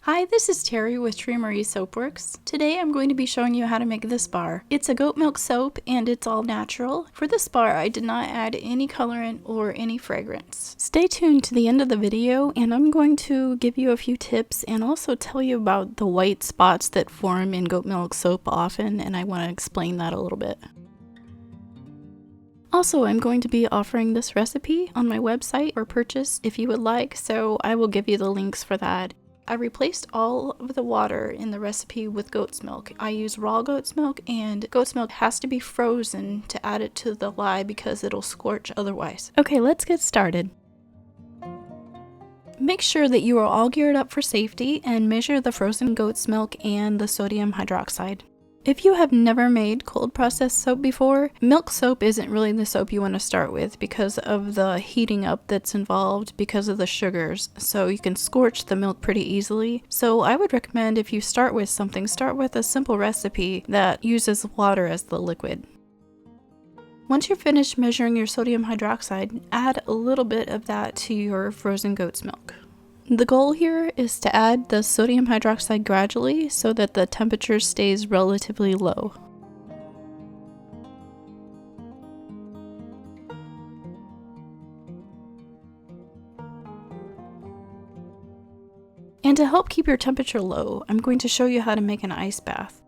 Hi, this is Terry with Tree Marie Soapworks. Today I'm going to be showing you how to make this bar. It's a goat milk soap and it's all natural. For this bar I did not add any colorant or any fragrance. Stay tuned to the end of the video and I'm going to give you a few tips and also tell you about the white spots that form in goat milk soap often, and I want to explain that a little bit. Also, I'm going to be offering this recipe on my website for purchase if you would like, so I will give you the links for that. I replaced all of the water in the recipe with goat's milk. I use raw goat's milk, and goat's milk has to be frozen to add it to the lye because it'll scorch otherwise. Okay, let's get started. Make sure that you are all geared up for safety and measure the frozen goat's milk and the sodium hydroxide. If you have never made cold processed soap before, milk soap isn't really the soap you want to start with because of the heating up that's involved because of the sugars, so you can scorch the milk pretty easily. So I would recommend if you start with something, start with a simple recipe that uses water as the liquid. Once you're finished measuring your sodium hydroxide, add a little bit of that to your frozen goat's milk. The goal here is to add the sodium hydroxide gradually so that the temperature stays relatively low. And to help keep your temperature low, I'm going to show you how to make an ice bath.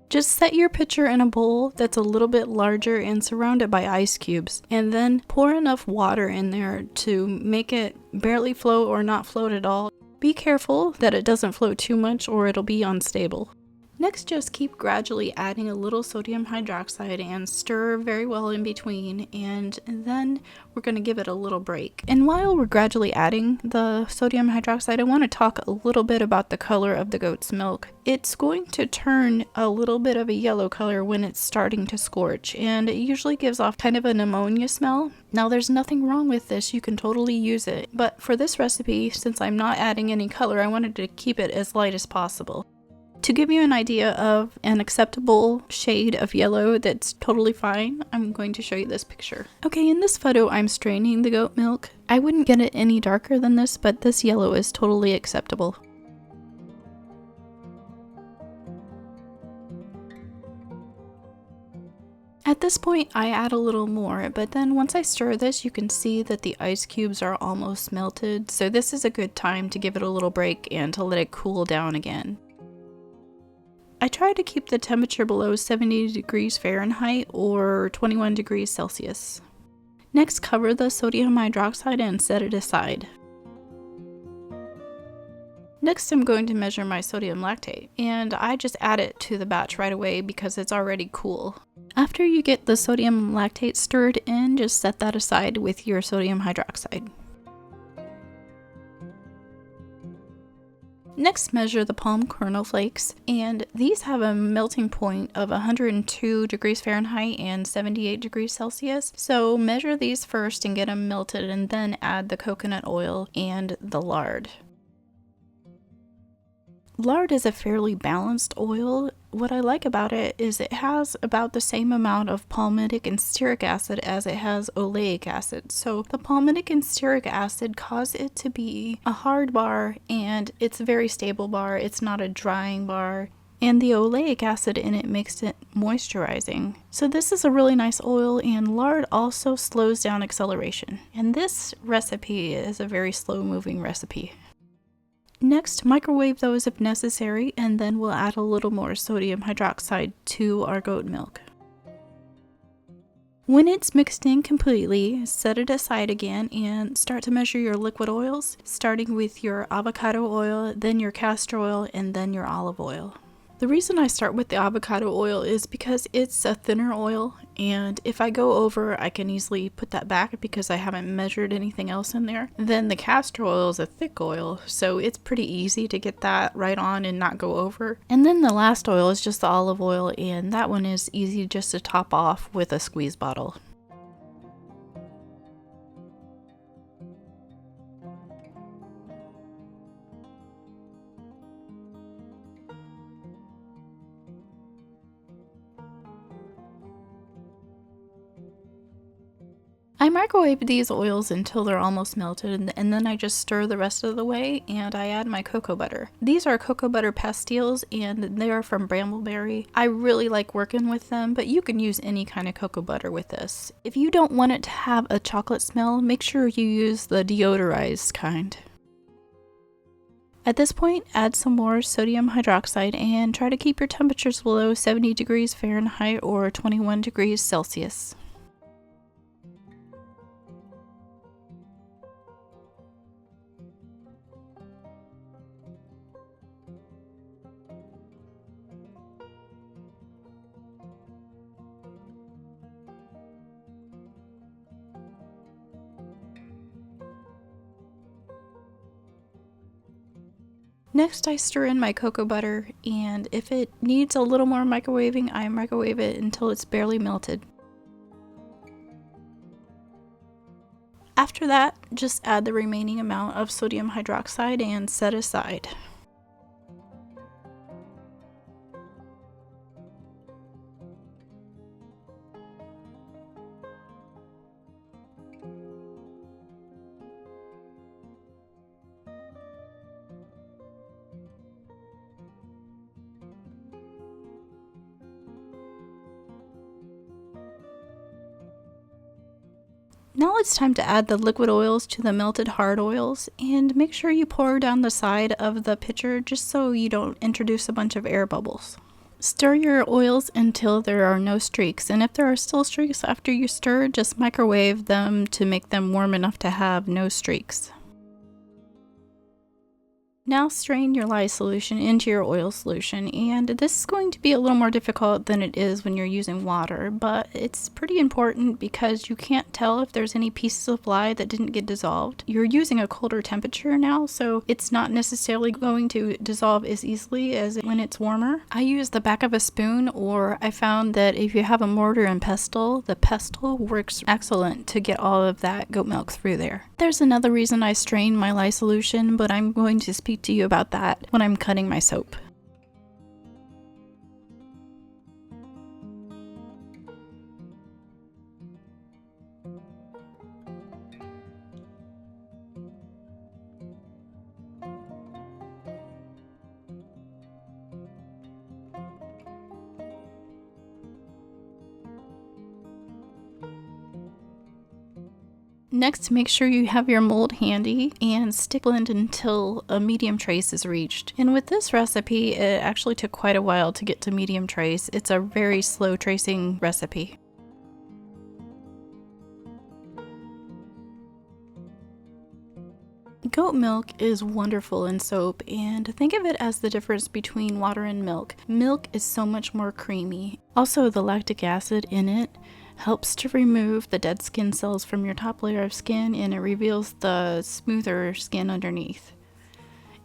Just set your pitcher in a bowl that's a little bit larger and surround it by ice cubes, and then pour enough water in there to make it barely float or not float at all. Be careful that it doesn't float too much or it'll be unstable. Next, just keep gradually adding a little sodium hydroxide and stir very well in between, and then we're going to give it a little break. And while we're gradually adding the sodium hydroxide, I want to talk a little bit about the color of the goat's milk. It's going to turn a little bit of a yellow color when it's starting to scorch, and it usually gives off kind of an ammonia smell. Now there's nothing wrong with this, you can totally use it, but for this recipe, since I'm not adding any color, I wanted to keep it as light as possible. To give you an idea of an acceptable shade of yellow that's totally fine, I'm going to show you this picture. Okay, in this photo I'm straining the goat milk. I wouldn't get it any darker than this, but this yellow is totally acceptable. At this point I add a little more, but then once I stir this you can see that the ice cubes are almost melted, so this is a good time to give it a little break and to let it cool down again. I try to keep the temperature below 70 degrees Fahrenheit or 21 degrees Celsius. Next, cover the sodium hydroxide and set it aside. Next, I'm going to measure my sodium lactate, and I just add it to the batch right away because it's already cool. After you get the sodium lactate stirred in, just set that aside with your sodium hydroxide. Next, measure the palm kernel flakes, and these have a melting point of 102 degrees Fahrenheit and 78 degrees Celsius. So measure these first and get them melted, and then add the coconut oil and the lard. Lard is a fairly balanced oil. What I like about it is it has about the same amount of palmitic and stearic acid as it has oleic acid. So the palmitic and stearic acid cause it to be a hard bar, and it's a very stable bar. It's not a drying bar. And the oleic acid in it makes it moisturizing. So this is a really nice oil, and lard also slows down acceleration. And this recipe is a very slow moving recipe. Next, microwave those if necessary, and then we'll add a little more sodium hydroxide to our goat milk. When it's mixed in completely, set it aside again and start to measure your liquid oils, starting with your avocado oil, then your castor oil, and then your olive oil. The reason I start with the avocado oil is because it's a thinner oil, and if I go over, I can easily put that back because I haven't measured anything else in there. Then the castor oil is a thick oil, so it's pretty easy to get that right on and not go over. And then the last oil is just the olive oil, and that one is easy just to top off with a squeeze bottle. I microwave these oils until they're almost melted, and then I just stir the rest of the way, and I add my cocoa butter. These are cocoa butter pastilles, and they are from Brambleberry. I really like working with them, but you can use any kind of cocoa butter with this. If you don't want it to have a chocolate smell, make sure you use the deodorized kind. At this point, add some more sodium hydroxide and try to keep your temperatures below 70 degrees Fahrenheit or 21 degrees Celsius. Next, I stir in my cocoa butter, and if it needs a little more microwaving, I microwave it until it's barely melted. After that, just add the remaining amount of sodium hydroxide and set aside. Now it's time to add the liquid oils to the melted hard oils, and make sure you pour down the side of the pitcher just so you don't introduce a bunch of air bubbles. Stir your oils until there are no streaks, and if there are still streaks after you stir, just microwave them to make them warm enough to have no streaks. Now strain your lye solution into your oil solution, and this is going to be a little more difficult than it is when you're using water, but it's pretty important because you can't tell if there's any pieces of lye that didn't get dissolved. You're using a colder temperature now, so it's not necessarily going to dissolve as easily as when it's warmer. I use the back of a spoon, or I found that if you have a mortar and pestle, the pestle works excellent to get all of that goat milk through there. There's another reason I strain my lye solution, but I'm going to speak to you about that when I'm cutting my soap. Next, make sure you have your mold handy and stick blend until a medium trace is reached. And with this recipe, it actually took quite a while to get to medium trace. It's a very slow tracing recipe. Goat milk is wonderful in soap, and think of it as the difference between water and milk. Milk is so much more creamy. Also, the lactic acid in it helps to remove the dead skin cells from your top layer of skin, and it reveals the smoother skin underneath.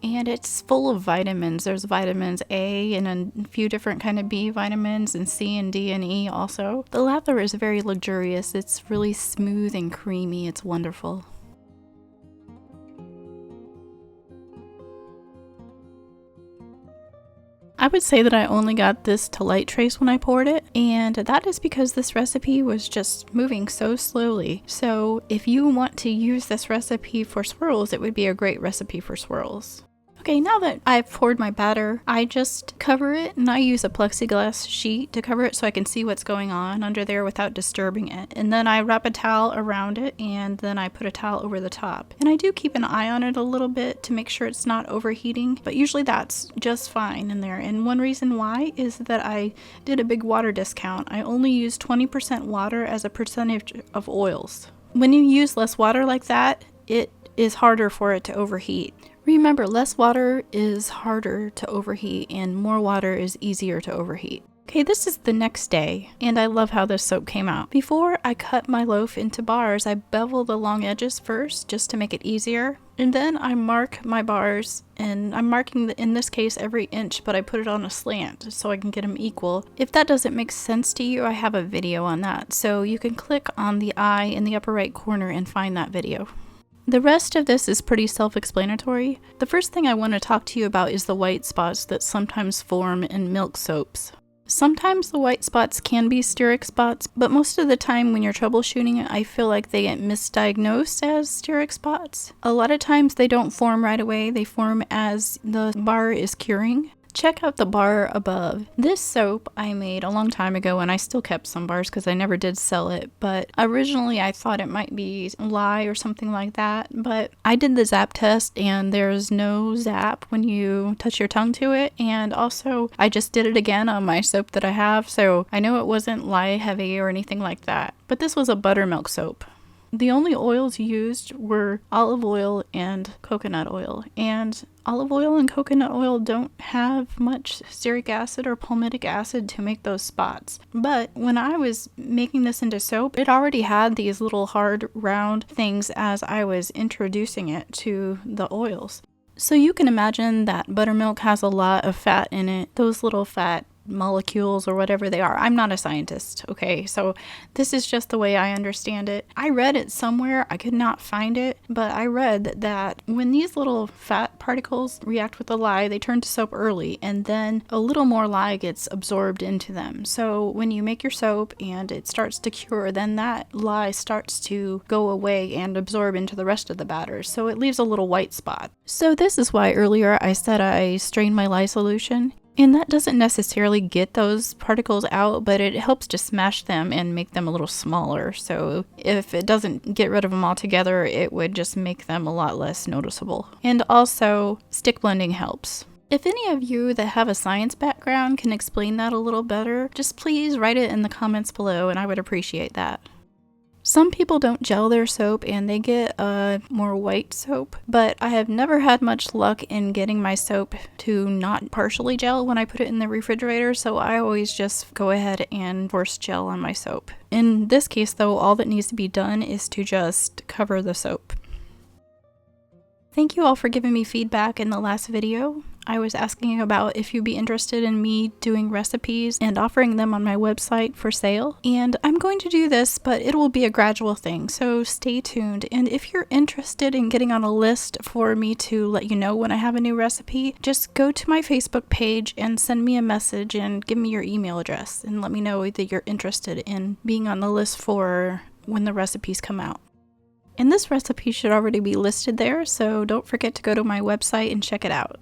And it's full of vitamins. There's vitamins A and a few different kind of B vitamins, and C and D and E also. The lather is very luxurious. It's really smooth and creamy. It's wonderful. I would say that I only got this to light trace when I poured it, and that is because this recipe was just moving so slowly. So if you want to use this recipe for swirls, it would be a great recipe for swirls. Okay, now that I've poured my batter, I just cover it, and I use a plexiglass sheet to cover it so I can see what's going on under there without disturbing it. And then I wrap a towel around it, and then I put a towel over the top. And I do keep an eye on it a little bit to make sure it's not overheating, but usually that's just fine in there. And one reason why is that I did a big water discount. I only use 20% water as a percentage of oils. When you use less water like that, it is harder for it to overheat. Remember, less water is harder to overheat and more water is easier to overheat. Okay, this is the next day, and I love how this soap came out. Before I cut my loaf into bars, I bevel the long edges first just to make it easier. And then I mark my bars, and I'm marking, in this case, every inch, but I put it on a slant so I can get them equal. If that doesn't make sense to you, I have a video on that. So you can click on the eye in the upper right corner and find that video. The rest of this is pretty self-explanatory. The first thing I want to talk to you about is the white spots that sometimes form in milk soaps. Sometimes the white spots can be steric spots, but most of the time when you're troubleshooting it, I feel like they get misdiagnosed as steric spots. A lot of times they don't form right away, they form as the bar is curing. Check out the bar above. This soap I made a long time ago, and I still kept some bars because I never did sell it, but originally I thought it might be lye or something like that, but I did the zap test and there's no zap when you touch your tongue to it, and also I just did it again on my soap that I have, so I know it wasn't lye heavy or anything like that, but this was a buttermilk soap. The only oils used were olive oil and coconut oil, and olive oil and coconut oil don't have much stearic acid or palmitic acid to make those spots. But when I was making this into soap, it already had these little hard round things as I was introducing it to the oils. So you can imagine that buttermilk has a lot of fat in it, those little fat molecules or whatever they are. I'm not a scientist, okay? So this is just the way I understand it. I read it somewhere, I could not find it, but I read that when these little fat particles react with the lye, they turn to soap early, and then a little more lye gets absorbed into them. So when you make your soap and it starts to cure, then that lye starts to go away and absorb into the rest of the batter. So it leaves a little white spot. So this is why earlier I said I strained my lye solution. And that doesn't necessarily get those particles out, but it helps to smash them and make them a little smaller. So if it doesn't get rid of them altogether, it would just make them a lot less noticeable. And also, stick blending helps. If any of you that have a science background can explain that a little better, just please write it in the comments below and I would appreciate that. Some people don't gel their soap and they get a more white soap, but I have never had much luck in getting my soap to not partially gel when I put it in the refrigerator, so I always just go ahead and force gel on my soap. In this case though, all that needs to be done is to just cover the soap. Thank you all for giving me feedback in the last video. I was asking about if you'd be interested in me doing recipes and offering them on my website for sale. And I'm going to do this, but it will be a gradual thing, so stay tuned. And if you're interested in getting on a list for me to let you know when I have a new recipe, just go to my Facebook page and send me a message and give me your email address and let me know that you're interested in being on the list for when the recipes come out. And this recipe should already be listed there, so don't forget to go to my website and check it out.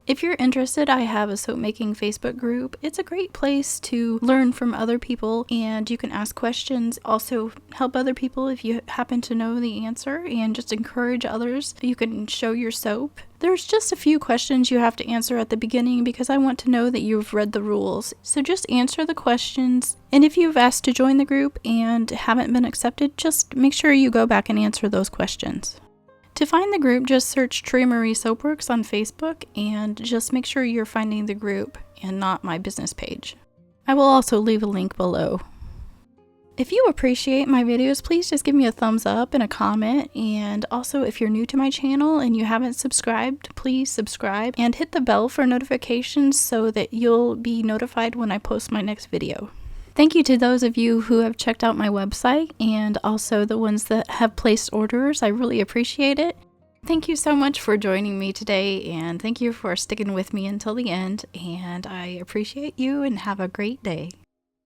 If you're interested, I have a soap making Facebook group. It's a great place to learn from other people and you can ask questions, also help other people if you happen to know the answer, and just encourage others. You can show your soap. There's just a few questions you have to answer at the beginning because I want to know that you've read the rules. So just answer the questions, and if you've asked to join the group and haven't been accepted, just make sure you go back and answer those questions. To find the group, just search Tria Marie Soapworks on Facebook and just make sure you're finding the group and not my business page. I will also leave a link below. If you appreciate my videos, please just give me a thumbs up and a comment, and also if you're new to my channel and you haven't subscribed, please subscribe and hit the bell for notifications so that you'll be notified when I post my next video. Thank you to those of you who have checked out my website and also the ones that have placed orders. I really appreciate it. Thank you so much for joining me today, and thank you for sticking with me until the end, and I appreciate you and have a great day.